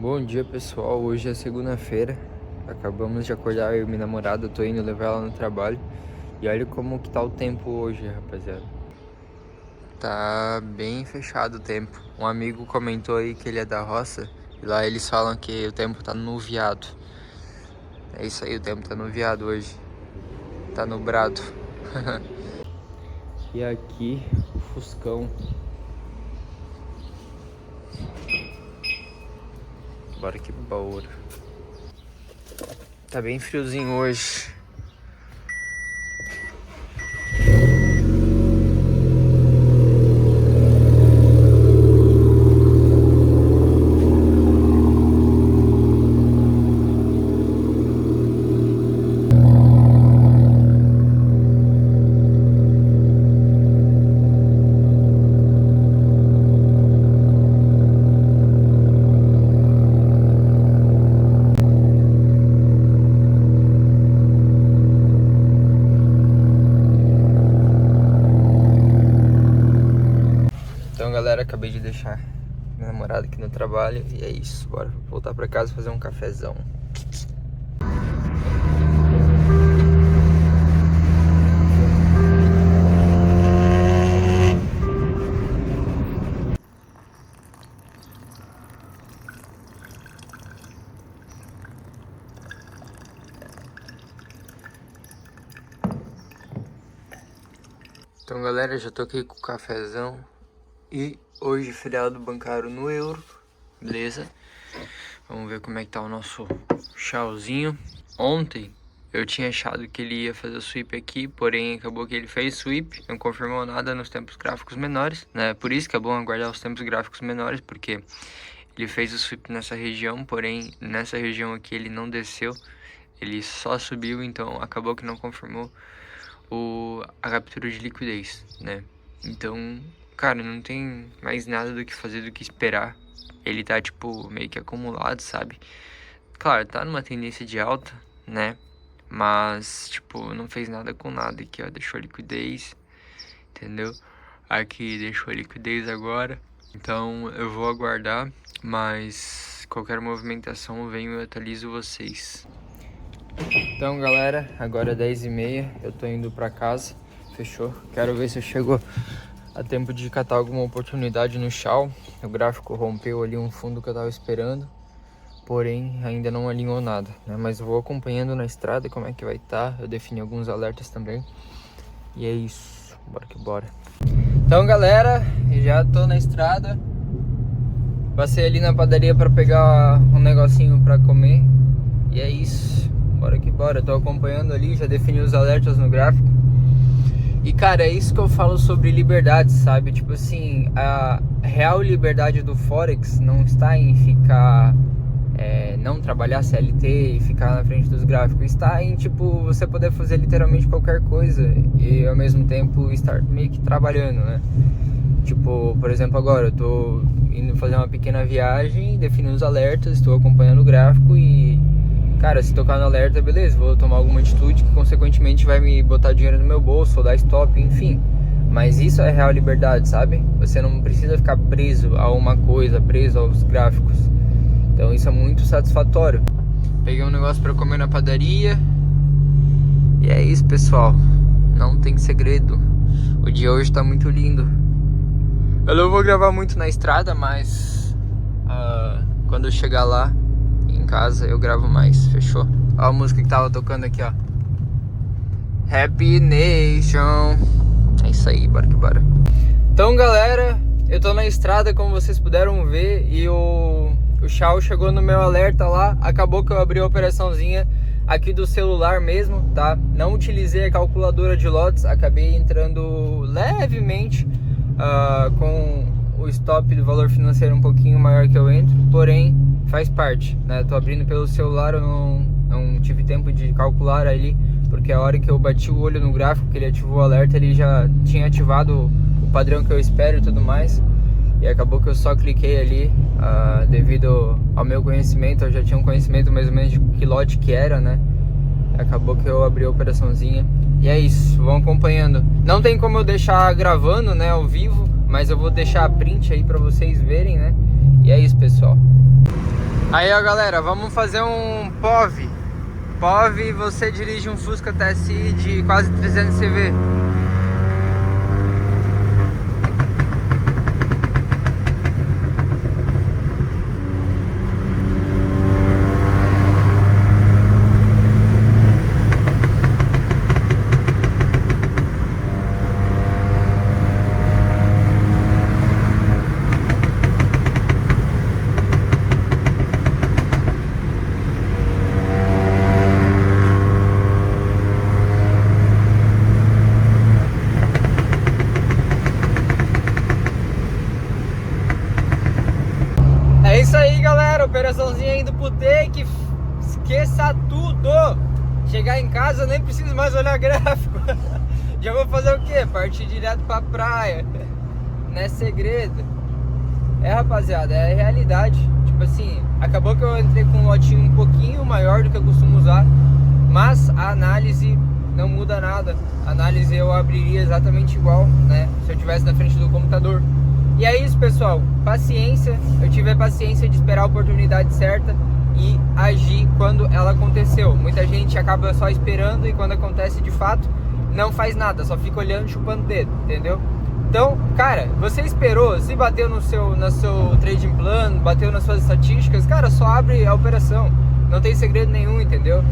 Bom dia, pessoal. Hoje é segunda-feira. Acabamos de acordar, eu e minha namorada. Tô indo levar ela no trabalho. E olha como que tá o tempo hoje, rapaziada. Tá bem fechado o tempo. Um amigo comentou aí que ele é da roça. E lá eles falam que o tempo tá nuviado. É isso aí, o tempo tá nuviado hoje. Tá nublado. E aqui, o Fuscão. Bora que bora. Tá bem friozinho hoje. Então, galera, acabei de deixar minha namorada aqui no trabalho e é isso. Bora voltar pra casa e fazer um cafezão. Então, galera, já tô aqui com o cafezão. E hoje feriado bancário no euro, beleza? Vamos ver como é que tá o nosso chauzinho. Ontem eu tinha achado que ele ia fazer o sweep aqui, porém acabou que ele fez sweep, não confirmou nada nos tempos gráficos menores, né? Por isso que é bom aguardar os tempos gráficos menores, porque ele fez o sweep nessa região, porém nessa região aqui ele não desceu, ele só subiu, então acabou que não confirmou a captura de liquidez, né? Então, cara, não tem mais nada do que fazer do que esperar. Ele tá, tipo, meio que acumulado, sabe? Claro, tá numa tendência de alta, né? Mas, tipo, não fez nada com nada aqui, ó. Deixou liquidez, entendeu? Aqui deixou liquidez agora. Então, eu vou aguardar, mas qualquer movimentação eu venho e atualizo vocês. Então, galera, agora é 10h30, eu tô indo pra casa, fechou? Quero ver se eu chego a tempo de catar alguma oportunidade no chão. O gráfico rompeu ali um fundo que eu tava esperando, porém ainda não alinhou nada, né? Mas eu vou acompanhando na estrada como é que vai estar, eu defini alguns alertas também. E é isso, bora que bora. Então, galera, já tô na estrada. Passei ali na padaria pra pegar um negocinho pra comer. E é isso, bora que bora. Eu tô acompanhando ali, já defini os alertas no gráfico. E, cara, é isso que eu falo sobre liberdade, sabe? Tipo assim, a real liberdade do Forex não está em ficar, não trabalhar CLT e ficar na frente dos gráficos. Está em, tipo, você poder fazer literalmente qualquer coisa e, ao mesmo tempo, estar meio que trabalhando, né? Tipo, por exemplo, agora eu tô indo fazer uma pequena viagem, definindo os alertas, estou acompanhando o gráfico e... cara, se tocar no alerta, beleza, vou tomar alguma atitude que consequentemente vai me botar dinheiro no meu bolso, ou dar stop, enfim. Mas isso é real liberdade, sabe? Você não precisa ficar preso a uma coisa, preso aos gráficos. Então isso é muito satisfatório. Peguei um negócio pra comer na padaria. E é isso, pessoal. Não tem segredo. O dia hoje tá muito lindo. Eu não vou gravar muito na estrada, mas quando eu chegar lá em casa eu gravo mais, fechou? Ó a música que tava tocando aqui, ó. Happy Nation. É isso aí, bora que bora. Então, galera, eu tô na estrada, como vocês puderam ver, e o Shao chegou no meu alerta lá. Acabou que eu abri a operaçãozinha aqui do celular mesmo, tá? Não utilizei a calculadora de lotes, acabei entrando levemente com o stop do valor financeiro um pouquinho maior que eu entro, porém faz parte, né? Tô abrindo pelo celular, eu não tive tempo de calcular ali, porque a hora que eu bati o olho no gráfico, que ele ativou o alerta, ele já tinha ativado o padrão que eu espero e tudo mais. E acabou que eu só cliquei ali, devido ao meu conhecimento, eu já tinha um conhecimento mais ou menos de que lote que era, né? Acabou que eu abri a operaçãozinha. E é isso, vão acompanhando. Não tem como eu deixar gravando, né, ao vivo, mas eu vou deixar a print aí pra vocês verem, né? E é isso, pessoal. Aí, ó, galera, vamos fazer um POV. POV, você dirige um Fusca TSI de quase 300 CV. É isso aí, galera, operaçãozinha indo pro take, esqueça tudo. Chegar em casa eu nem preciso mais olhar gráfico. Já vou fazer o quê? Partir direto pra praia. Não é segredo. É, rapaziada, é realidade. Tipo assim, acabou que eu entrei com um lotinho um pouquinho maior do que eu costumo usar, mas a análise não muda nada. A análise eu abriria exatamente igual, né, se eu estivesse na frente do computador. E é isso, pessoal, paciência. Eu tive a paciência de esperar a oportunidade certa e agir quando ela aconteceu. Muita gente acaba só esperando e quando acontece de fato não faz nada, só fica olhando, chupando o dedo, entendeu? Então, cara, você esperou, se bateu no seu trading plan, bateu nas suas estatísticas, cara, só abre a operação, não tem segredo nenhum, entendeu?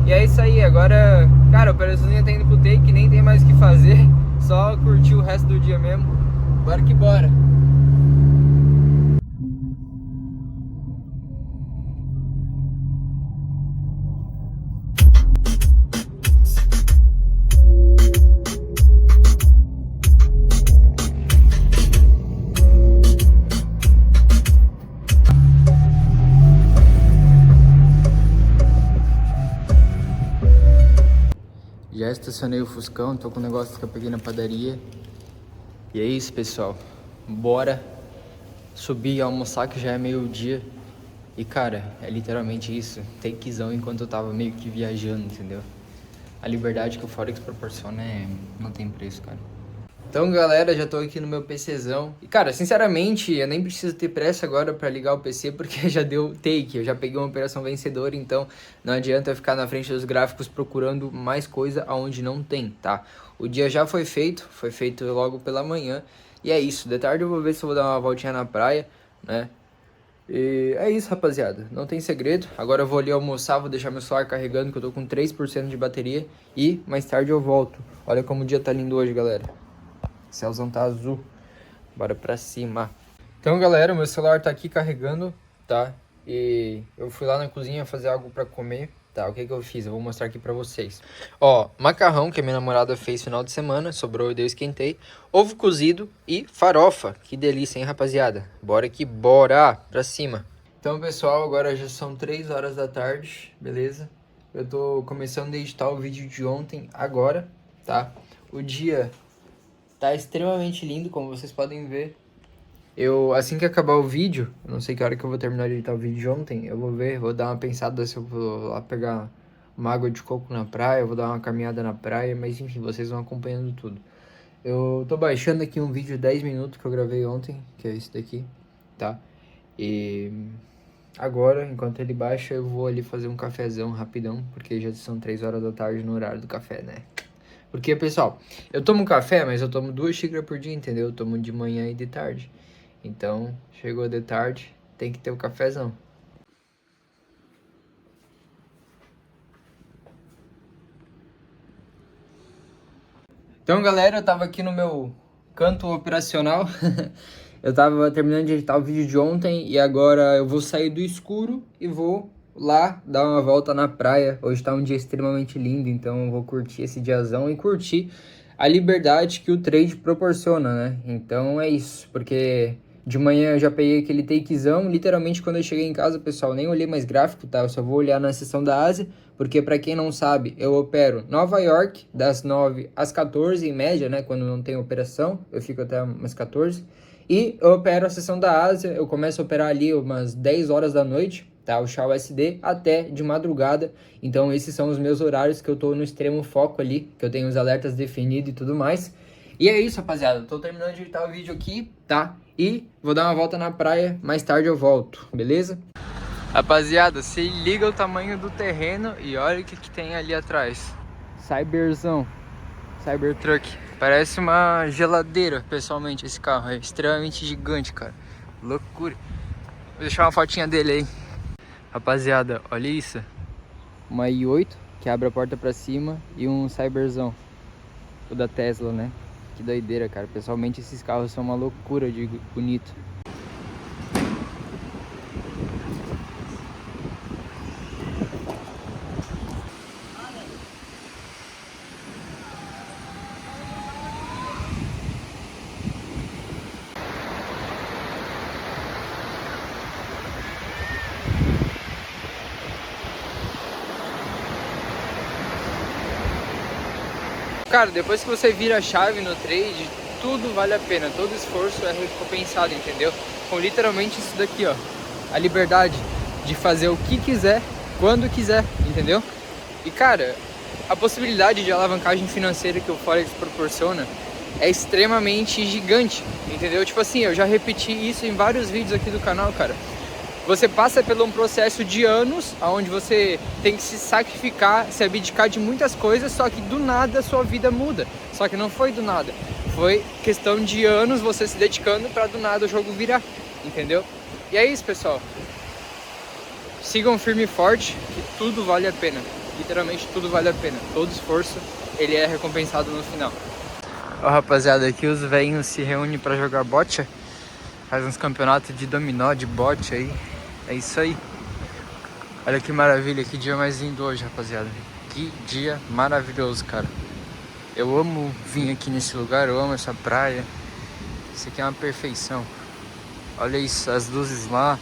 E é isso aí. Agora, cara, a operaçãozinha tá indo pro take, nem tem mais o que fazer, só curtir o resto do dia mesmo. Bora que bora. Já estacionei o Fuscão, tô com um negócio que eu peguei na padaria. E é isso, pessoal. Bora subir e almoçar, que já é meio-dia. E, cara, é literalmente isso. Takezão enquanto eu tava meio que viajando, entendeu? A liberdade que o Forex proporciona não tem preço, cara. Então, galera, já tô aqui no meu PCzão. E, cara, sinceramente, eu nem preciso ter pressa agora pra ligar o PC, porque já deu take. Eu já peguei uma operação vencedora, então não adianta eu ficar na frente dos gráficos procurando mais coisa aonde não tem, tá? O dia já foi feito logo pela manhã. E é isso, de tarde eu vou ver se eu vou dar uma voltinha na praia, né? E é isso, rapaziada, não tem segredo. Agora eu vou ali almoçar, vou deixar meu celular carregando, que eu tô com 3% de bateria. E mais tarde eu volto. Olha como o dia tá lindo hoje, galera. O céuzão tá azul. Bora pra cima. Então, galera, meu celular tá aqui carregando, tá? E eu fui lá na cozinha fazer algo pra comer, tá? O que que eu fiz? Eu vou mostrar aqui pra vocês. Ó, macarrão que a minha namorada fez final de semana, sobrou e eu esquentei. Ovo cozido e farofa. Que delícia, hein, rapaziada? Bora que bora pra cima. Então, pessoal, agora já são 3 horas da tarde, beleza? Eu tô começando a editar o vídeo de ontem agora, tá? O dia tá extremamente lindo, como vocês podem ver. Assim que acabar o vídeo, eu não sei que hora que eu vou terminar de editar o vídeo de ontem, eu vou ver, vou dar uma pensada se eu vou lá pegar uma água de coco na praia, eu vou dar uma caminhada na praia, mas enfim, vocês vão acompanhando tudo. Eu tô baixando aqui um vídeo de 10 minutos que eu gravei ontem, que é esse daqui, tá? E agora, enquanto ele baixa, eu vou ali fazer um cafezão rapidão, porque já são 3 horas da tarde no horário do café, né? Porque, pessoal, eu tomo café, mas eu tomo 2 xícaras por dia, entendeu? Eu tomo de manhã e de tarde. Então, chegou de tarde, tem que ter o cafezão. Então, galera, eu tava aqui no meu canto operacional. Eu tava terminando de editar o vídeo de ontem e agora eu vou sair do escuro e vou lá dar uma volta na praia. Hoje tá um dia extremamente lindo, então eu vou curtir esse diazão e curtir a liberdade que o trade proporciona, né? Então é isso, porque de manhã eu já peguei aquele takezão. Literalmente, quando eu cheguei em casa, pessoal, nem olhei mais gráfico, tá? Eu só vou olhar na seção da Ásia, porque pra quem não sabe, eu opero Nova York das 9 às 14 em média, né? Quando não tem operação, eu fico até umas 14. E eu opero a seção da Ásia, eu começo a operar ali umas 10 horas da noite, tá? O Chá USD até de madrugada. Então esses são os meus horários que eu tô no extremo foco ali, que eu tenho os alertas definidos e tudo mais. E é isso, rapaziada, eu tô terminando de editar o vídeo aqui, tá? E vou dar uma volta na praia, mais tarde eu volto, beleza? Rapaziada, se liga o tamanho do terreno e olha o que tem ali atrás. Cyberzão, Cybertruck. Parece uma geladeira, pessoalmente, esse carro. É extremamente gigante, cara. Loucura. Vou deixar uma fotinha dele aí. Rapaziada, olha isso. Uma i8 que abre a porta pra cima e um Cyberzão. O da Tesla, né? Que doideira, cara. Pessoalmente, esses carros são uma loucura de bonito. Cara, depois que você vira a chave no trade, tudo vale a pena, todo esforço é recompensado, entendeu? Com literalmente isso daqui, ó, a liberdade de fazer o que quiser, quando quiser, entendeu? E cara, a possibilidade de alavancagem financeira que o Forex proporciona é extremamente gigante, entendeu? Tipo assim, eu já repeti isso em vários vídeos aqui do canal, cara. Você passa por um processo de anos, onde você tem que se sacrificar, se abdicar de muitas coisas, só que do nada a sua vida muda. Só que não foi do nada, foi questão de anos você se dedicando para do nada o jogo virar, entendeu? E é isso, pessoal. Sigam firme e forte, que tudo vale a pena. Literalmente tudo vale a pena. Todo esforço, ele é recompensado no final. Ó, rapaziada, aqui os velhinhos se reúnem para jogar bocha. Faz uns campeonatos de dominó, de bote aí. É isso aí. Olha que maravilha, que dia mais lindo hoje, rapaziada. Que dia maravilhoso, cara. Eu amo vir aqui nesse lugar, eu amo essa praia. Isso aqui é uma perfeição. Olha isso, as luzes lá.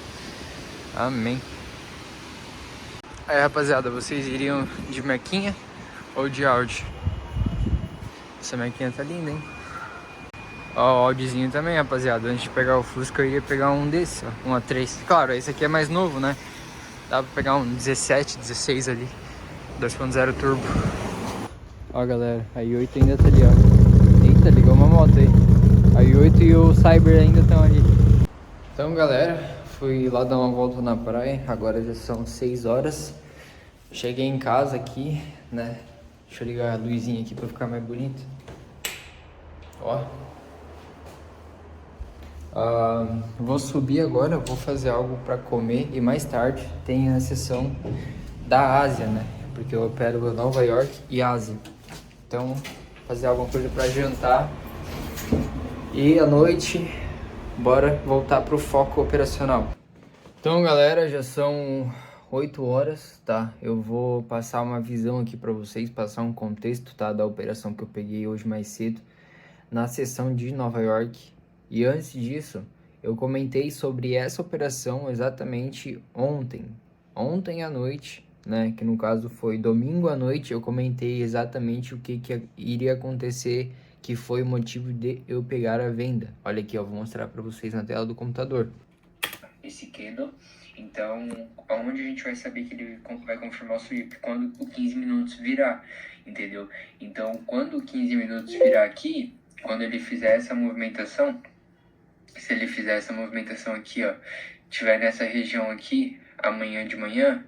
Amém. Aí, rapaziada, vocês iriam de Mequinha ou de Audi? Essa Mequinha tá linda, hein? Ó, o Audizinho também, rapaziada. Antes de pegar o Fusca, eu iria pegar um desse, ó, um A3. Claro, esse aqui é mais novo, né? Dá pra pegar um 17, 16 ali. 2.0 turbo. Ó, galera, a i8 ainda tá ali, ó. Eita, ligou uma moto aí. A i8 e o Cyber ainda estão ali. Então, galera, fui lá dar uma volta na praia. Agora já são 6 horas. Cheguei em casa aqui, né? Deixa eu ligar a luzinha aqui pra ficar mais bonito. Ó. Vou subir agora, vou fazer algo para comer e mais tarde tem a sessão da Ásia, né? Porque eu opero Nova York e Ásia. Então, fazer alguma coisa para jantar e à noite, bora voltar pro foco operacional. Então, galera, já são 8 horas, tá? Eu vou passar uma visão aqui para vocês, passar um contexto, tá? Da operação que eu peguei hoje mais cedo na sessão de Nova York. E antes disso, eu comentei sobre essa operação exatamente ontem à noite, né? Que no caso foi domingo à noite, eu comentei exatamente o que iria acontecer, que foi o motivo de eu pegar a venda. Olha aqui, eu vou mostrar para vocês na tela do computador. Esse candle, então, aonde a gente vai saber que ele vai confirmar o sweep? Quando o 15 minutos virar, entendeu? Então, quando o 15 minutos virar aqui, quando ele fizer essa movimentação, se ele fizer essa movimentação aqui, ó, tiver nessa região aqui, amanhã de manhã,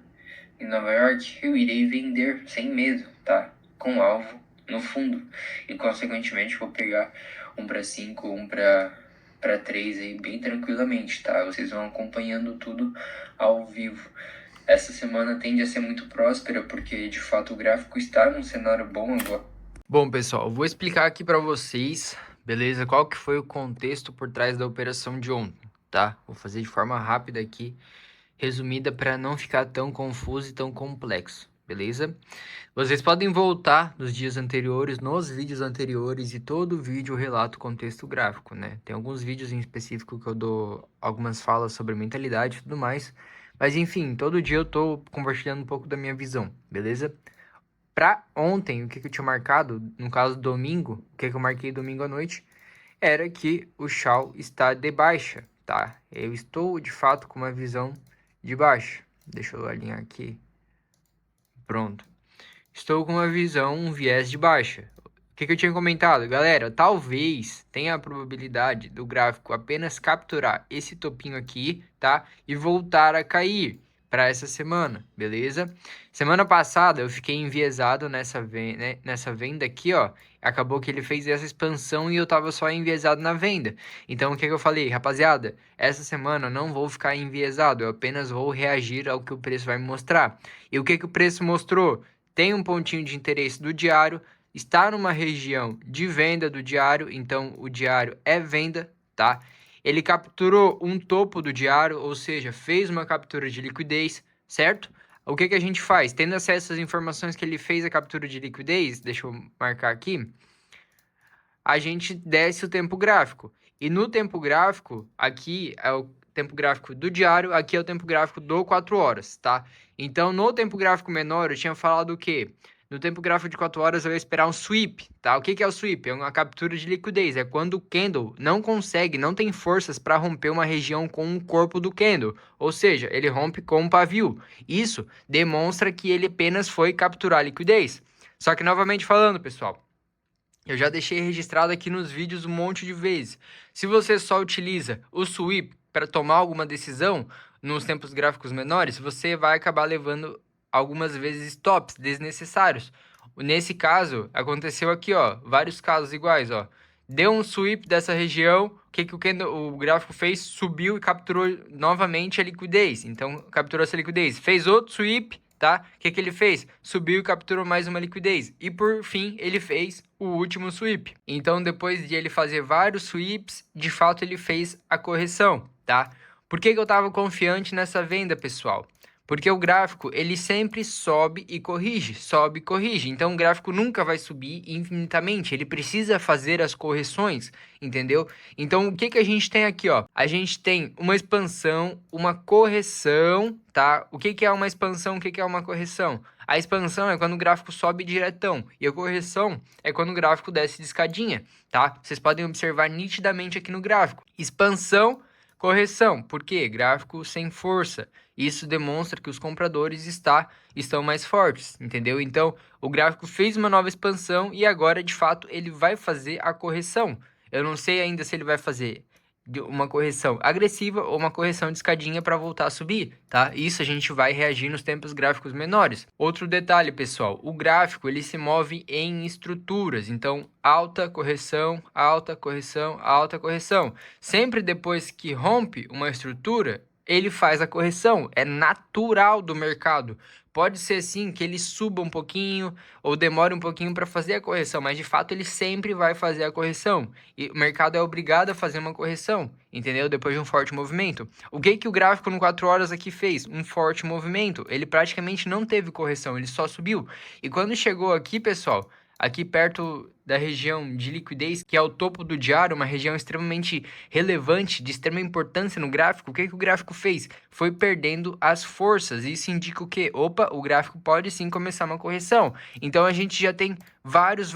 em Nova York, eu irei vender sem medo, tá? Com alvo no fundo. E, consequentemente, vou pegar um para 5, um para 3 aí, bem tranquilamente, tá? Vocês vão acompanhando tudo ao vivo. Essa semana tende a ser muito próspera, porque, de fato, o gráfico está num cenário bom agora. Bom, pessoal, vou explicar aqui para vocês, beleza? Qual que foi o contexto por trás da operação de ontem, tá? Vou fazer de forma rápida aqui, resumida para não ficar tão confuso e tão complexo, beleza? Vocês podem voltar nos dias anteriores, nos vídeos anteriores, e todo vídeo eu relato o contexto gráfico, né? Tem alguns vídeos em específico que eu dou algumas falas sobre mentalidade e tudo mais, mas enfim, todo dia eu tô compartilhando um pouco da minha visão, beleza? Pra ontem, o que eu tinha marcado, no caso domingo, o que eu marquei domingo à noite, era que o Shao está de baixa, tá? Eu estou, de fato, com uma visão de baixa. Deixa eu alinhar aqui. Pronto. Estou com uma visão, um viés de baixa. O que eu tinha comentado? Galera, talvez tenha a probabilidade do gráfico apenas capturar esse topinho aqui, tá? E voltar a cair. para essa semana, beleza? Semana passada eu fiquei enviesado nessa venda aqui, ó. Acabou que ele fez essa expansão e eu tava só enviesado na venda. Então o que eu falei? Rapaziada, essa semana eu não vou ficar enviesado, eu apenas vou reagir ao que o preço vai me mostrar. E o que o preço mostrou? Tem um pontinho de interesse do diário, está numa região de venda do diário, então o diário é venda, tá? Ele capturou um topo do diário, ou seja, fez uma captura de liquidez, certo? O que a gente faz? Tendo acesso às informações que ele fez a captura de liquidez, deixa eu marcar aqui, a gente desce o tempo gráfico. E no tempo gráfico, aqui é o tempo gráfico do diário, aqui é o tempo gráfico do 4 horas, tá? Então, no tempo gráfico menor, eu tinha falado o quê? No tempo gráfico de 4 horas, eu ia esperar um sweep, tá? O que é o sweep? É uma captura de liquidez. É quando o candle não consegue, não tem forças para romper uma região com o corpo do candle. Ou seja, ele rompe com um pavio. Isso demonstra que ele apenas foi capturar liquidez. Só que, novamente falando, pessoal, eu já deixei registrado aqui nos vídeos um monte de vezes. Se você só utiliza o sweep para tomar alguma decisão nos tempos gráficos menores, você vai acabar levando algumas vezes stops desnecessários. Nesse caso, aconteceu aqui, ó, vários casos iguais, ó. Deu um sweep dessa região, o que o gráfico fez? Subiu e capturou novamente a liquidez. Então, capturou essa liquidez. Fez outro sweep, tá? O que ele fez? Subiu e capturou mais uma liquidez. E por fim, ele fez o último sweep. Então, depois de ele fazer vários sweeps, de fato ele fez a correção, tá? Por que eu estava confiante nessa venda, pessoal? Porque o gráfico, ele sempre sobe e corrige, sobe e corrige. Então, o gráfico nunca vai subir infinitamente. Ele precisa fazer as correções, entendeu? Então, o que a gente tem aqui, ó? A gente tem uma expansão, uma correção, tá? O que é uma expansão, o que é uma correção? A expansão é quando o gráfico sobe diretão. E a correção é quando o gráfico desce de escadinha, tá? Vocês podem observar nitidamente aqui no gráfico. Expansão, correção. Por quê? Gráfico sem força. Isso demonstra que os compradores estão mais fortes, entendeu? Então, o gráfico fez uma nova expansão e agora, de fato, ele vai fazer a correção. Eu não sei ainda se ele vai fazer uma correção agressiva ou uma correção de escadinha para voltar a subir, tá? Isso a gente vai reagir nos tempos gráficos menores. Outro detalhe, pessoal, o gráfico ele se move em estruturas, então alta correção, alta correção, alta correção. Sempre depois que rompe uma estrutura, ele faz a correção, é natural do mercado. Pode ser sim que ele suba um pouquinho ou demore um pouquinho para fazer a correção, mas de fato ele sempre vai fazer a correção. E o mercado é obrigado a fazer uma correção, entendeu? Depois de um forte movimento. O que o gráfico no 4 horas aqui fez? Um forte movimento. Ele praticamente não teve correção, ele só subiu. E quando chegou aqui, pessoal, aqui perto da região de liquidez, que é o topo do diário, uma região extremamente relevante, de extrema importância no gráfico, o que o gráfico fez? Foi perdendo as forças. Isso indica o quê? Opa, o gráfico pode sim começar uma correção. Então, a gente já tem vários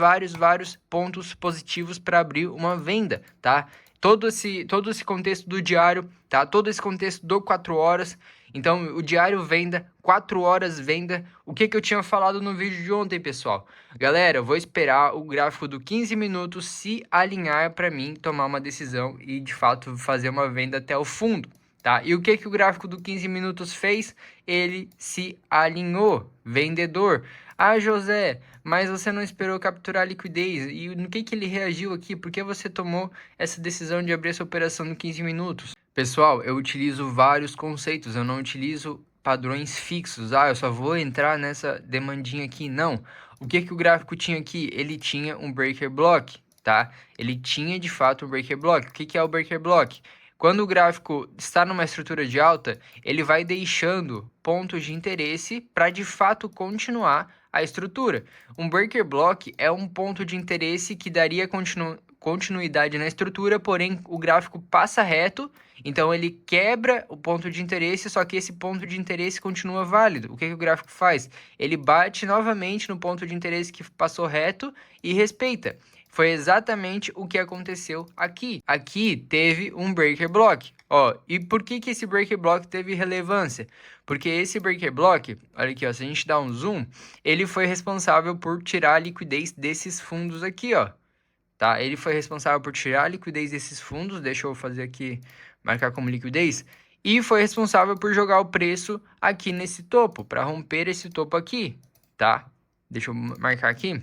pontos positivos para abrir uma venda, tá? Todo esse contexto do diário, tá? Todo esse contexto do 4 horas. Então, o diário venda, 4 horas venda. O que eu tinha falado no vídeo de ontem, pessoal? Galera, eu vou esperar o gráfico do 15 minutos se alinhar para mim tomar uma decisão e, de fato, fazer uma venda até o fundo, tá? E o que o gráfico do 15 minutos fez? Ele se alinhou, vendedor. Ah, José, mas você não esperou capturar a liquidez. E no que ele reagiu aqui? Por que você tomou essa decisão de abrir essa operação no 15 minutos? Pessoal, eu utilizo vários conceitos, eu não utilizo padrões fixos. Ah, eu só vou entrar nessa demandinha aqui. Não. O que o gráfico tinha aqui? Ele tinha um breaker block, tá? Ele tinha, de fato, um breaker block. O que é o breaker block? Quando o gráfico está numa estrutura de alta, ele vai deixando pontos de interesse para, de fato, continuar a estrutura. Um breaker block é um ponto de interesse que daria continuidade na estrutura, porém o gráfico passa reto, então ele quebra o ponto de interesse, só que esse ponto de interesse continua válido. O que o gráfico faz? Ele bate novamente no ponto de interesse que passou reto e respeita. Foi exatamente o que aconteceu aqui. Aqui teve um breaker block. Ó, e por que esse breaker block teve relevância? Porque esse breaker block, olha aqui, ó, se a gente dá um zoom, ele foi responsável por tirar a liquidez desses fundos aqui, ó. Tá? Ele foi responsável por tirar a liquidez desses fundos. Deixa eu fazer aqui, marcar como liquidez. e foi responsável por jogar o preço aqui nesse topo, para romper esse topo aqui, tá? Deixa eu marcar aqui.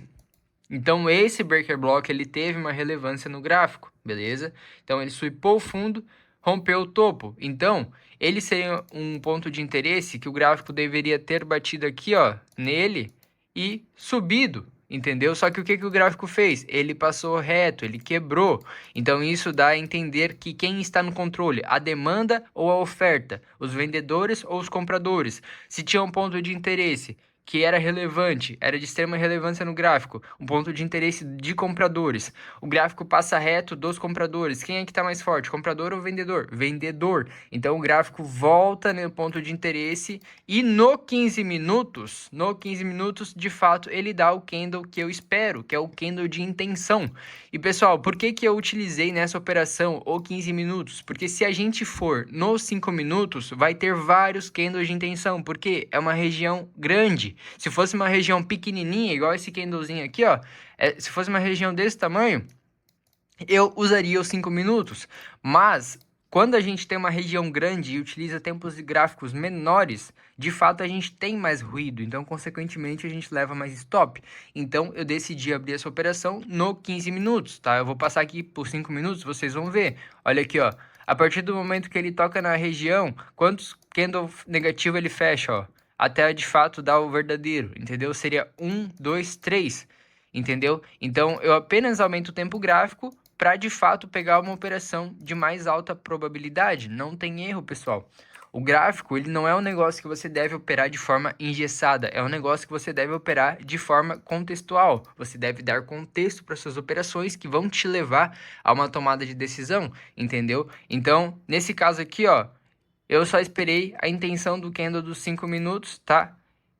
Então, esse breaker block, ele teve uma relevância no gráfico, beleza? Então, ele sweepou o fundo, rompeu o topo. Então, ele seria um ponto de interesse que o gráfico deveria ter batido aqui, ó, nele e subido, entendeu? Só que o que o gráfico fez? Ele passou reto, ele quebrou. Então, isso dá a entender que quem está no controle, a demanda ou a oferta, os vendedores ou os compradores. Se tinha um ponto de interesse que era relevante, era de extrema relevância no gráfico, um ponto de interesse de compradores. O gráfico passa reto dos compradores. Quem é que está mais forte, comprador ou vendedor? Vendedor. Então o gráfico volta no ponto de interesse e no 15 minutos, de fato, ele dá o candle que eu espero, que é o candle de intenção. E pessoal, por que eu utilizei nessa operação o 15 minutos? Porque se a gente for nos 5 minutos, vai ter vários candles de intenção, porque é uma região grande. Se fosse uma região pequenininha, igual esse candlezinho aqui, ó, se fosse uma região desse tamanho, eu usaria os 5 minutos. Mas quando a gente tem uma região grande e utiliza tempos de gráficos menores, de fato a gente tem mais ruído, então consequentemente a gente leva mais stop. Então eu decidi abrir essa operação no 15 minutos, tá? Eu vou passar aqui por 5 minutos, vocês vão ver. Olha aqui, ó. A partir do momento que ele toca na região, quantos candle negativo ele fecha, ó? Até de fato dar o verdadeiro, entendeu? Seria 1, 2, 3, entendeu? Então eu apenas aumento o tempo gráfico para de fato pegar uma operação de mais alta probabilidade. Não tem erro, pessoal. O gráfico, ele não é um negócio que você deve operar de forma engessada, é um negócio que você deve operar de forma contextual. Você deve dar contexto para suas operações que vão te levar a uma tomada de decisão, entendeu? Então, nesse caso aqui, ó, eu só esperei a intenção do candle dos 5 minutos, tá?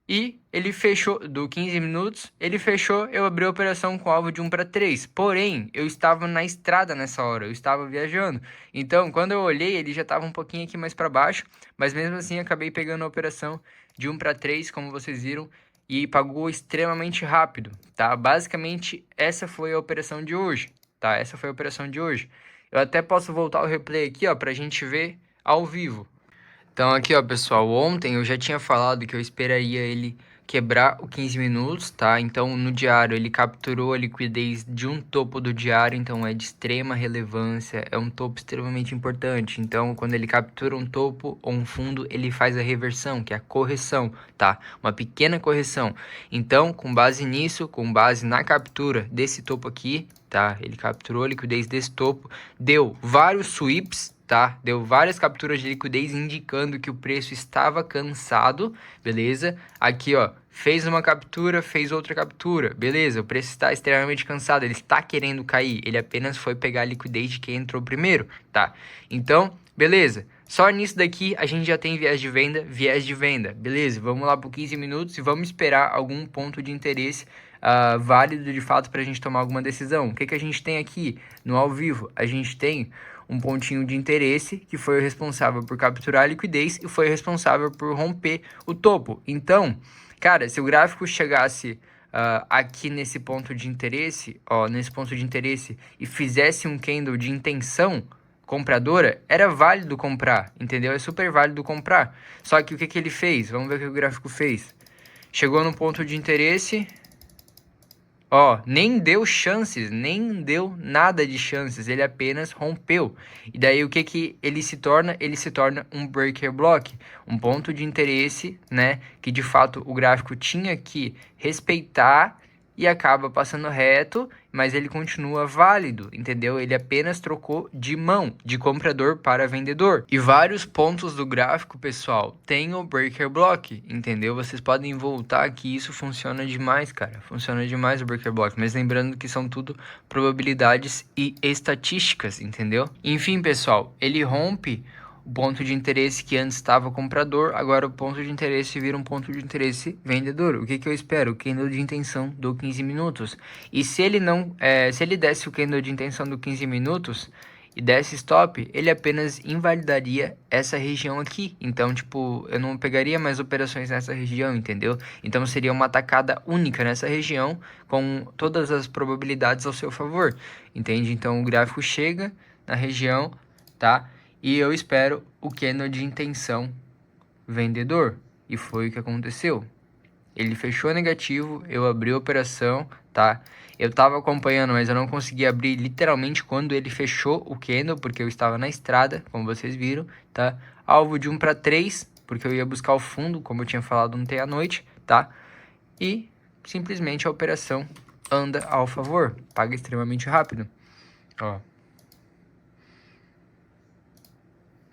E ele fechou, do 15 minutos, ele fechou, eu abri a operação com alvo de 1 para 3. Porém, eu estava na estrada nessa hora, eu estava viajando. Então, quando eu olhei, ele já estava um pouquinho aqui mais para baixo, mas mesmo assim acabei pegando a operação de 1 para 3, como vocês viram, e pagou extremamente rápido, tá? Basicamente, essa foi a operação de hoje, tá? Essa foi a operação de hoje. Eu até posso voltar o replay aqui, ó, pra gente ver ao vivo. Então aqui, ó, pessoal, ontem eu já tinha falado que eu esperaria ele quebrar o 15 minutos, tá? Então no diário ele capturou a liquidez de um topo do diário, então é de extrema relevância, é um topo extremamente importante. Então quando ele captura um topo ou um fundo, ele faz a reversão, que é a correção, tá? Uma pequena correção. Então, com base nisso, com base na captura desse topo aqui, tá? Ele capturou a liquidez desse topo, deu vários sweeps, tá? Deu várias capturas de liquidez indicando que o preço estava cansado, beleza? Aqui, ó, fez uma captura, fez outra captura, beleza? O preço está extremamente cansado, ele está querendo cair, ele apenas foi pegar a liquidez de quem entrou primeiro, tá? Então, beleza. Só nisso daqui a gente já tem viés de venda, beleza? Vamos lá por 15 minutos e vamos esperar algum ponto de interesse válido de fato para a gente tomar alguma decisão. O que a gente tem aqui no ao vivo? A gente tem um pontinho de interesse que foi o responsável por capturar a liquidez e foi responsável por romper o topo. Então, cara, se o gráfico chegasse aqui nesse ponto de interesse, ó, nesse ponto de interesse e fizesse um candle de intenção compradora, era válido comprar, entendeu? É super válido comprar. Só que o que ele fez? Vamos ver o que o gráfico fez. Chegou no ponto de interesse, ó, nem deu chances, nem deu nada de chances, ele apenas rompeu. E daí o que ele se torna? Ele se torna um breaker block, um ponto de interesse, né, que de fato o gráfico tinha que respeitar e acaba passando reto, mas ele continua válido, entendeu? Ele apenas trocou de mão, de comprador para vendedor. E vários pontos do gráfico, pessoal, tem o breaker block, entendeu? Vocês podem voltar que isso funciona demais, cara. Funciona demais o breaker block, mas lembrando que são tudo probabilidades e estatísticas, entendeu? Enfim, pessoal, ele rompe o ponto de interesse que antes estava comprador, agora o ponto de interesse vira um ponto de interesse vendedor. O que eu espero? O candle de intenção do 15 minutos. E se ele não, se ele desse o candle de intenção do 15 minutos e desse stop, ele apenas invalidaria essa região aqui. Então, tipo, eu não pegaria mais operações nessa região, entendeu? Então seria uma tacada única nessa região com todas as probabilidades ao seu favor, entende? Então o gráfico chega na região, tá? e eu espero o candle de intenção vendedor. E foi o que aconteceu. Ele fechou negativo, eu abri a operação, tá? Eu tava acompanhando, mas eu não consegui abrir literalmente quando ele fechou o candle, porque eu estava na estrada, como vocês viram, tá? Alvo de 1 para 3, porque eu ia buscar o fundo, como eu tinha falado ontem à noite, tá? E simplesmente a operação anda ao favor, paga extremamente rápido. Ó.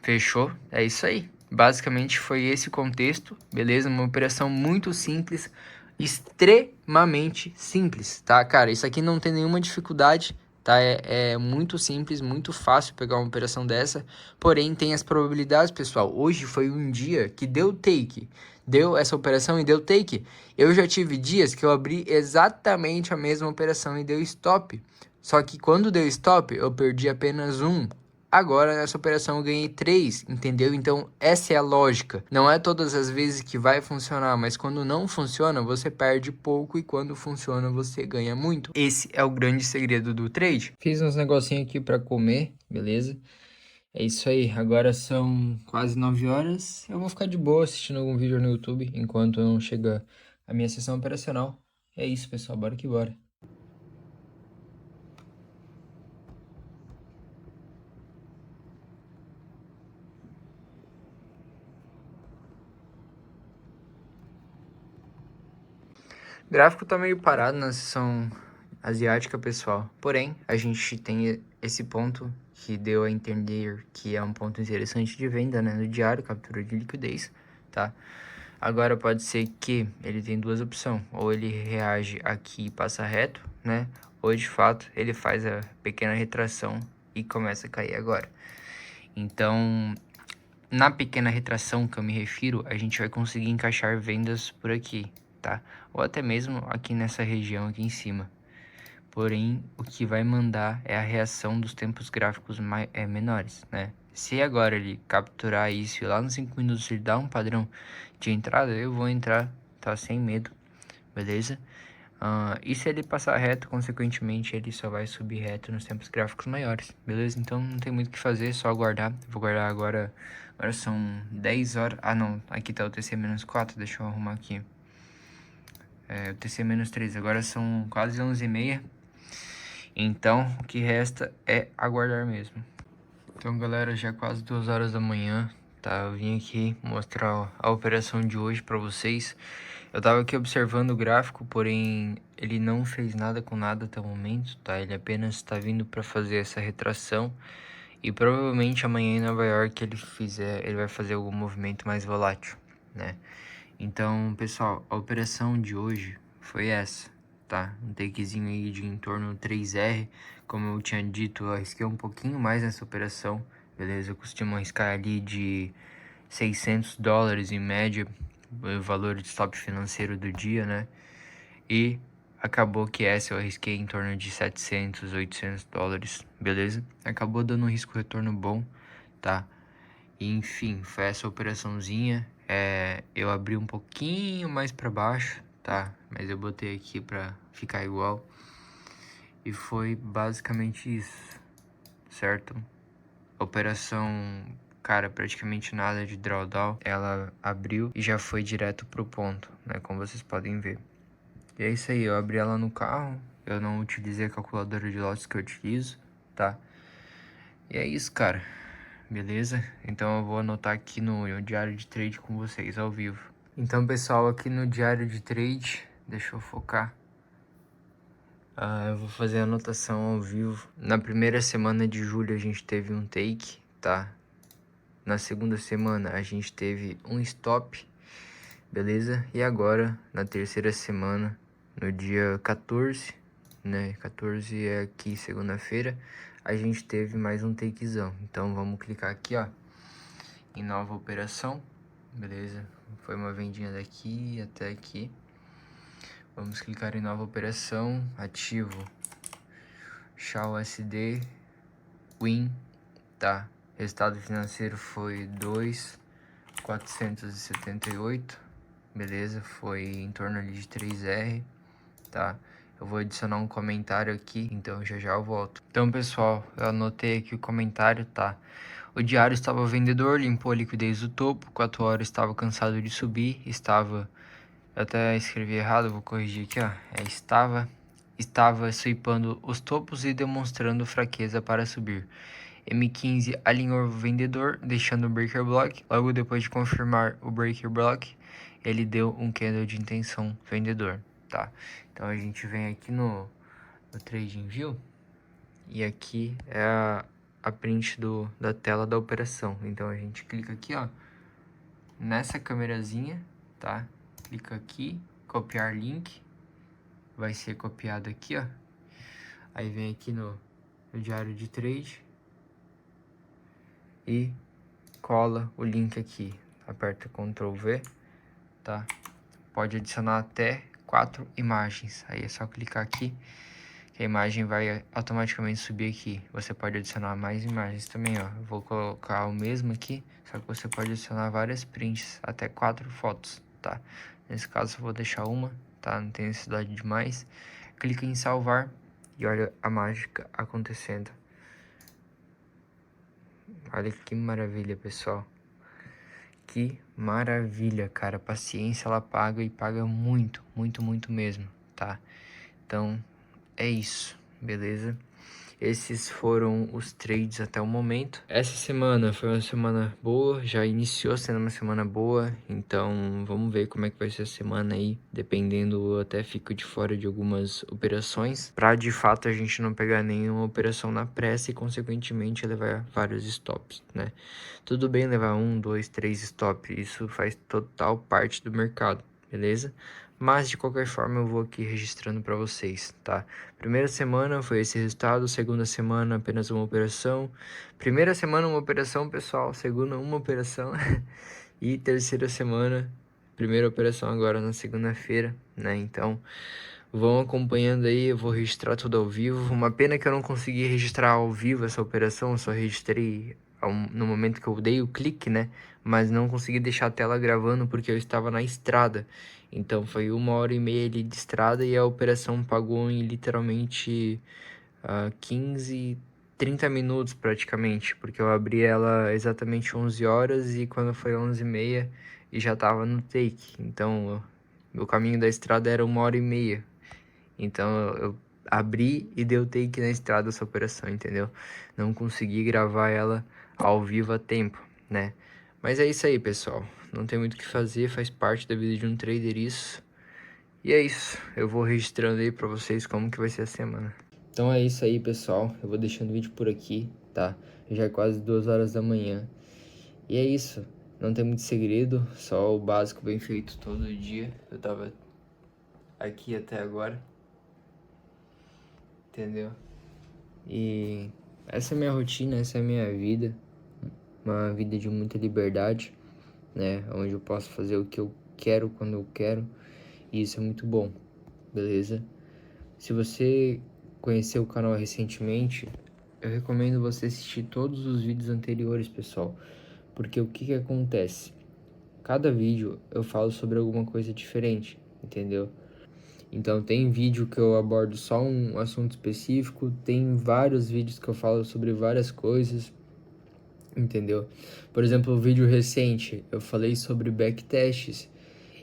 Fechou? É isso aí. Basicamente foi esse o contexto, beleza? Uma operação muito simples, extremamente simples, tá, cara? Isso aqui não tem nenhuma dificuldade, tá? É muito simples, muito fácil pegar uma operação dessa, porém tem as probabilidades, pessoal. Hoje foi um dia que deu take, deu essa operação e deu take. Eu já tive dias que eu abri exatamente a mesma operação e deu stop. Só que quando deu stop, eu perdi apenas um. Agora, nessa operação, eu ganhei 3, entendeu? Então, essa é a lógica. Não é todas as vezes que vai funcionar, mas quando não funciona, você perde pouco e quando funciona, você ganha muito. Esse é o grande segredo do trade. Fiz uns negocinhos aqui para comer, beleza? É isso aí. Agora são quase 9 horas. Eu vou ficar de boa assistindo algum vídeo no YouTube enquanto não chega a minha sessão operacional. É isso, pessoal. Bora que bora. O gráfico tá meio parado na sessão asiática, pessoal. Porém, a gente tem esse ponto que deu a entender que é um ponto interessante de venda, né? No diário, captura de liquidez, tá? Agora pode ser que ele tem duas opções. Ou ele reage aqui e passa reto, né? Ou de fato ele faz a pequena retração e começa a cair agora. Então, na pequena retração que eu me refiro, a gente vai conseguir encaixar vendas por aqui, tá? Ou até mesmo aqui nessa região aqui em cima. Porém, o que vai mandar é a reação dos tempos gráficos menores, né? Se agora ele capturar isso e lá nos 5 minutos ele dar um padrão de entrada, eu vou entrar, tá? Sem medo, beleza? E se ele passar reto, consequentemente, ele só vai subir reto nos tempos gráficos maiores, beleza? Então não tem muito o que fazer, só aguardar. Vou guardar agora, agora são 10 horas. Ah, não, aqui tá o TC-4, deixa eu arrumar aqui. O TC-3, agora são quase 11h30. Então, o que resta é aguardar mesmo. Então, galera, já é quase 2 horas da manhã, tá? Eu vim aqui mostrar a operação de hoje pra vocês. Eu tava aqui observando o gráfico, porém ele não fez nada com nada até o momento, tá? Ele apenas tá vindo pra fazer essa retração. E provavelmente amanhã em Nova York ele vai fazer algum movimento mais volátil, né? Então, pessoal, a operação de hoje foi essa, tá? Um takezinho aí de em torno 3R. Como eu tinha dito, eu arrisquei um pouquinho mais nessa operação, beleza? Eu costumo arriscar ali de $600 em média, o valor de stop financeiro do dia, né? E acabou que essa eu arrisquei em torno de $700, $800, beleza? Acabou dando um risco-retorno bom, tá? E, enfim, foi essa operaçãozinha. Eu abri um pouquinho mais pra baixo, tá? Mas eu botei aqui pra ficar igual. E foi basicamente isso, certo? Operação, cara, praticamente nada de drawdown. Ela abriu e já foi direto pro ponto, né? Como vocês podem ver. E é isso aí, eu abri ela no carro. Eu não utilizei a calculadora de lotes que eu utilizo, tá? E é isso, cara. Beleza? Então eu vou anotar aqui no diário de trade com vocês ao vivo. Então, pessoal, aqui no diário de trade, deixa eu focar. Eu vou fazer a anotação ao vivo. Na primeira semana de julho a gente teve um take, tá? Na segunda semana a gente teve um stop, beleza? E agora, na terceira semana, no dia 14, né? 14 é aqui, segunda-feira, a gente teve mais um takezão. Então vamos clicar aqui, ó, em nova operação, beleza? Foi uma vendinha daqui até aqui. Vamos clicar em nova operação, ativo, SHA-USD, Win, tá? Resultado financeiro foi 2.478, beleza? Foi em torno ali de 3R, tá? Eu vou adicionar um comentário aqui, então já já eu volto. Então, pessoal, eu anotei aqui o comentário, tá? O diário estava vendedor, limpou a liquidez do topo, 4 horas estava cansado de subir, estava, eu até escrevi errado, vou corrigir aqui, ó, estava sweepando os topos e demonstrando fraqueza para subir. M15 alinhou o vendedor, deixando o breaker block, logo depois de confirmar o breaker block, ele deu um candle de intenção vendedor, tá? Então a gente vem aqui no TradingView e aqui é a print da tela da operação. Então a gente clica aqui, ó, nessa câmerazinha, tá? Clica aqui, copiar link, vai ser copiado aqui, ó. Aí vem aqui no diário de trade e cola o link aqui. Aperta Ctrl V, tá? Pode adicionar até 4 imagens. Aí é só clicar aqui que a imagem vai automaticamente subir aqui. Você pode adicionar mais imagens também, ó. Eu vou colocar o mesmo aqui, só que você pode adicionar várias prints, até 4 fotos, tá? Nesse caso eu vou deixar uma, tá? Não tem necessidade de mais. Clica em salvar e olha a mágica acontecendo. Olha que maravilha, pessoal. Que maravilha, cara. Paciência, ela paga e paga muito, muito, muito mesmo, tá? Então, é isso, beleza? Esses foram os trades até o momento. Essa semana foi uma semana boa, já iniciou sendo uma semana boa, então vamos ver como é que vai ser a semana aí, dependendo, eu até fico de fora de algumas operações, pra de fato a gente não pegar nenhuma operação na pressa e consequentemente levar vários stops, né? Tudo bem levar 1, 2, 3 stops, isso faz total parte do mercado, beleza? Mas de qualquer forma eu vou aqui registrando para vocês, tá? Primeira semana foi esse resultado, segunda semana apenas uma operação, primeira semana uma operação, pessoal, segunda uma operação e terceira semana, primeira operação agora na segunda-feira, né? Então vão acompanhando aí, eu vou registrar tudo ao vivo. Uma pena que eu não consegui registrar ao vivo essa operação, eu só registrei no momento que eu dei o clique, né? Mas não consegui deixar a tela gravando porque eu estava na estrada. Então foi 1h30 ali de estrada e a operação pagou em literalmente 15, 30 minutos praticamente. Porque eu abri ela exatamente 11 horas e quando foi 11h30 e já estava no take. Então meu caminho da estrada era 1h30. Então eu abri e dei o take na estrada essa operação, entendeu? Não consegui gravar ela ao vivo a tempo, né? Mas é isso aí, pessoal. Não tem muito o que fazer, faz parte da vida de um trader isso. E é isso. Eu vou registrando aí pra vocês como que vai ser a semana. Então é isso aí, pessoal. Eu vou deixando o vídeo por aqui, tá? Já é quase 2 horas da manhã. E é isso. Não tem muito segredo, só o básico bem feito todo dia. Eu tava aqui até agora. Entendeu? E essa é a minha rotina, essa é a minha vida. Uma vida de muita liberdade, né? Onde eu posso fazer o que eu quero quando eu quero. E isso é muito bom, beleza? Se você conheceu o canal recentemente, eu recomendo você assistir todos os vídeos anteriores, pessoal. Porque o que acontece? Cada vídeo eu falo sobre alguma coisa diferente, entendeu? Então tem vídeo que eu abordo só um assunto específico, tem vários vídeos que eu falo sobre várias coisas, entendeu? Por exemplo, o vídeo recente eu falei sobre backtests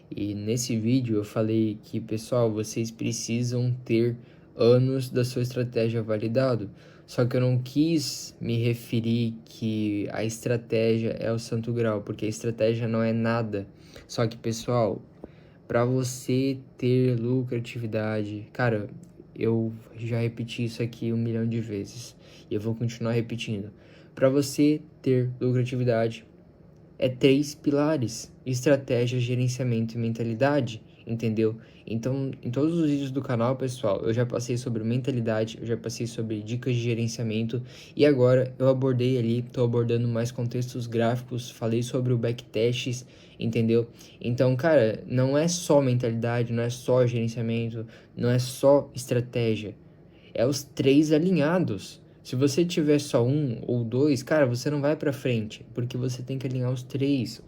e nesse vídeo eu falei que, pessoal, vocês precisam ter anos da sua estratégia validado. Só que eu não quis me referir que a estratégia é o santo grau, porque a estratégia não é nada. Só que, pessoal, para você ter lucratividade, cara, eu já repeti isso aqui 1 milhão de vezes e eu vou continuar repetindo. Para você ter lucratividade, é 3 pilares: estratégia, gerenciamento e mentalidade, entendeu? Então, em todos os vídeos do canal, pessoal, eu já passei sobre mentalidade, eu já passei sobre dicas de gerenciamento e agora eu abordei ali, tô abordando mais contextos gráficos, falei sobre o backtests, entendeu? Então, cara, não é só mentalidade, não é só gerenciamento, não é só estratégia, é os 3 alinhados. Se você tiver só um ou dois, cara, você não vai pra frente, porque você tem que alinhar os três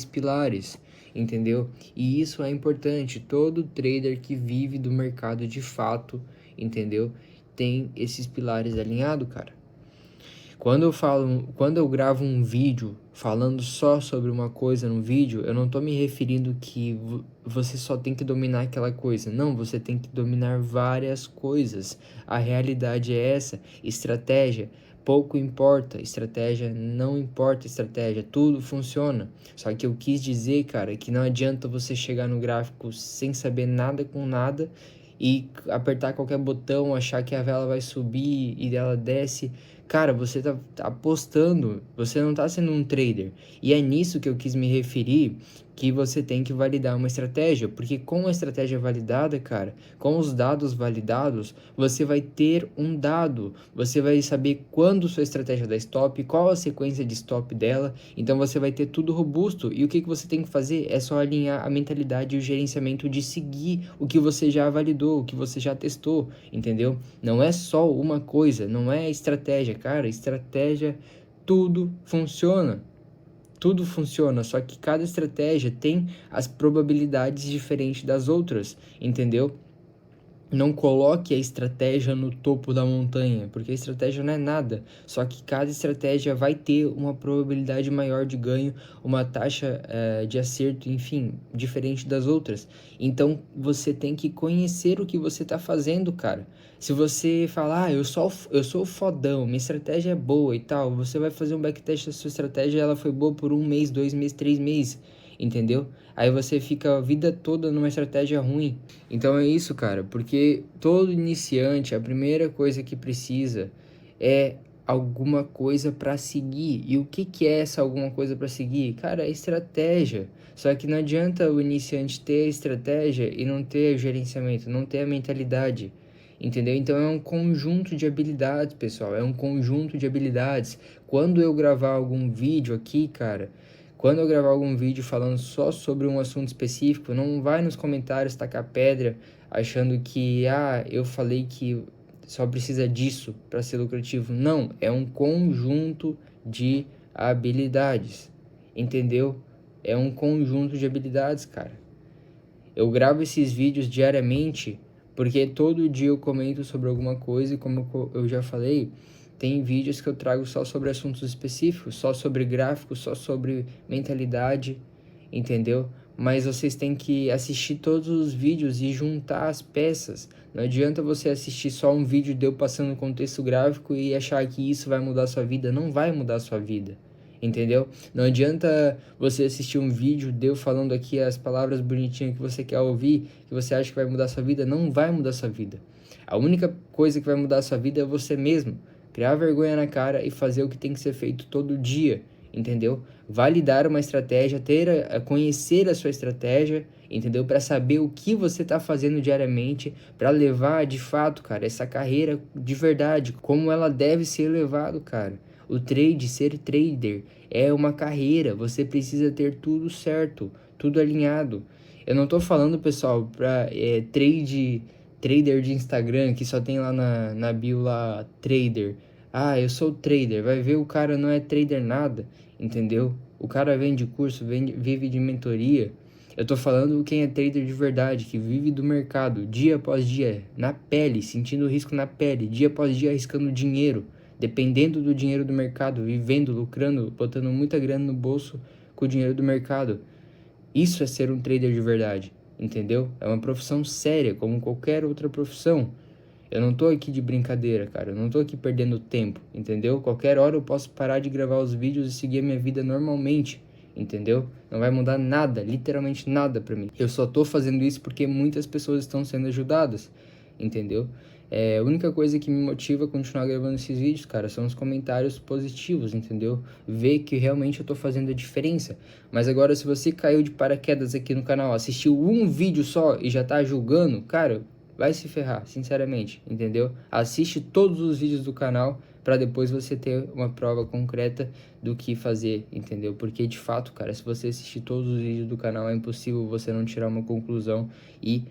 pilares, entendeu? E isso é importante. Todo trader que vive do mercado de fato, entendeu? Tem esses pilares alinhados, cara. Quando eu gravo um vídeo falando só sobre uma coisa no vídeo, eu não tô me referindo que você só tem que dominar aquela coisa. Não, você tem que dominar várias coisas. A realidade é essa. Estratégia pouco importa, estratégia não importa, estratégia, tudo funciona. Só que eu quis dizer, cara, que não adianta você chegar no gráfico sem saber nada com nada e apertar qualquer botão, achar que a vela vai subir e ela desce. Cara, você tá apostando, você não tá sendo um trader. E é nisso que eu quis me referir, que você tem que validar uma estratégia, porque com a estratégia validada, cara, com os dados validados, você vai ter um dado, você vai saber quando sua estratégia dá stop, qual a sequência de stop dela, então você vai ter tudo robusto. E o que você tem que fazer é só alinhar a mentalidade e o gerenciamento de seguir o que você já validou, o que você já testou, entendeu? Não é só uma coisa, não é estratégia, cara, estratégia, tudo funciona. Tudo funciona, só que cada estratégia tem as probabilidades diferentes das outras, entendeu? Não coloque a estratégia no topo da montanha, porque a estratégia não é nada. Só que cada estratégia vai ter uma probabilidade maior de ganho, uma taxa de acerto, enfim, diferente das outras. Então você tem que conhecer o que você está fazendo, cara. Se você falar, eu sou fodão, minha estratégia é boa e tal, você vai fazer um backtest da sua estratégia, ela foi boa por 1 mês, 2 meses, 3 meses, entendeu? Aí você fica a vida toda numa estratégia ruim. Então é isso, cara, porque todo iniciante, a primeira coisa que precisa é alguma coisa para seguir. E o que é essa alguma coisa para seguir? Cara, é estratégia. Só que não adianta o iniciante ter a estratégia e não ter o gerenciamento, não ter a mentalidade. Entendeu? Então é um conjunto de habilidades, pessoal. É um conjunto de habilidades. Quando eu gravar algum vídeo aqui, cara, quando eu gravar algum vídeo falando só sobre um assunto específico, não vai nos comentários tacar pedra achando que, eu falei que só precisa disso para ser lucrativo. Não, é um conjunto de habilidades, entendeu? É um conjunto de habilidades, cara. Eu gravo esses vídeos diariamente porque todo dia eu comento sobre alguma coisa e como eu já falei, tem vídeos que eu trago só sobre assuntos específicos, só sobre gráficos, só sobre mentalidade, entendeu? Mas vocês têm que assistir todos os vídeos e juntar as peças. Não adianta você assistir só um vídeo de eu passando contexto gráfico e achar que isso vai mudar a sua vida. Não vai mudar a sua vida, entendeu? Não adianta você assistir um vídeo de eu falando aqui as palavras bonitinhas que você quer ouvir, que você acha que vai mudar a sua vida. Não vai mudar a sua vida. A única coisa que vai mudar a sua vida é você mesmo. Criar vergonha na cara e fazer o que tem que ser feito todo dia, entendeu? Validar uma estratégia, conhecer a sua estratégia, entendeu? Para saber o que você está fazendo diariamente, para levar de fato, cara, essa carreira de verdade, como ela deve ser levado, cara. O trade, ser trader, é uma carreira, você precisa ter tudo certo, tudo alinhado. Eu não tô falando, pessoal, para trader de Instagram, que só tem lá na bio lá, trader. Eu sou trader. Vai ver, o cara não é trader nada, entendeu? O cara vende curso, vive de mentoria. Eu tô falando quem é trader de verdade, que vive do mercado, dia após dia, na pele, sentindo o risco na pele, dia após dia arriscando dinheiro, dependendo do dinheiro do mercado, vivendo, lucrando, botando muita grana no bolso com o dinheiro do mercado. Isso é ser um trader de verdade, entendeu? É uma profissão séria, como qualquer outra profissão. Eu não tô aqui de brincadeira, cara. Eu não tô aqui perdendo tempo, entendeu? Qualquer hora eu posso parar de gravar os vídeos e seguir a minha vida normalmente, entendeu? Não vai mudar nada, literalmente nada pra mim. Eu só tô fazendo isso porque muitas pessoas estão sendo ajudadas, entendeu? A única coisa que me motiva a continuar gravando esses vídeos, cara, são os comentários positivos, entendeu? Ver que realmente eu tô fazendo a diferença. Mas agora, se você caiu de paraquedas aqui no canal, assistiu um vídeo só e já tá julgando, cara, vai se ferrar, sinceramente, entendeu? Assiste todos os vídeos do canal para depois você ter uma prova concreta do que fazer, entendeu? Porque de fato, cara, se você assistir todos os vídeos do canal, é impossível você não tirar uma conclusão e,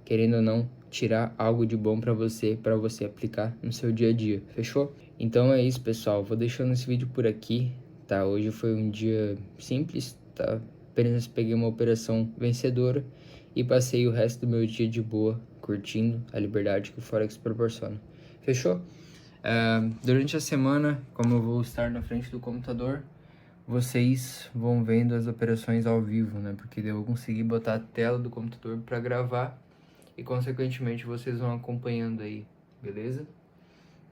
querendo ou não, tirar algo de bom para você aplicar no seu dia a dia, fechou? Então é isso, pessoal, vou deixando esse vídeo por aqui, tá? Hoje foi um dia simples, tá? Apenas peguei uma operação vencedora e passei o resto do meu dia de boa, curtindo a liberdade que o Forex proporciona. Fechou? Durante a semana, como eu vou estar na frente do computador, vocês vão vendo as operações ao vivo, né? Porque eu vou conseguir botar a tela do computador para gravar e, consequentemente, vocês vão acompanhando aí, beleza?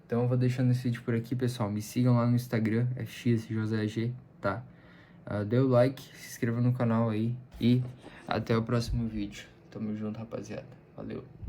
Então eu vou deixando esse vídeo por aqui, pessoal. Me sigam lá no Instagram, xjoseg, tá? Dê o like, se inscreva no canal aí e até o próximo vídeo. Tamo junto, rapaziada. Valeu!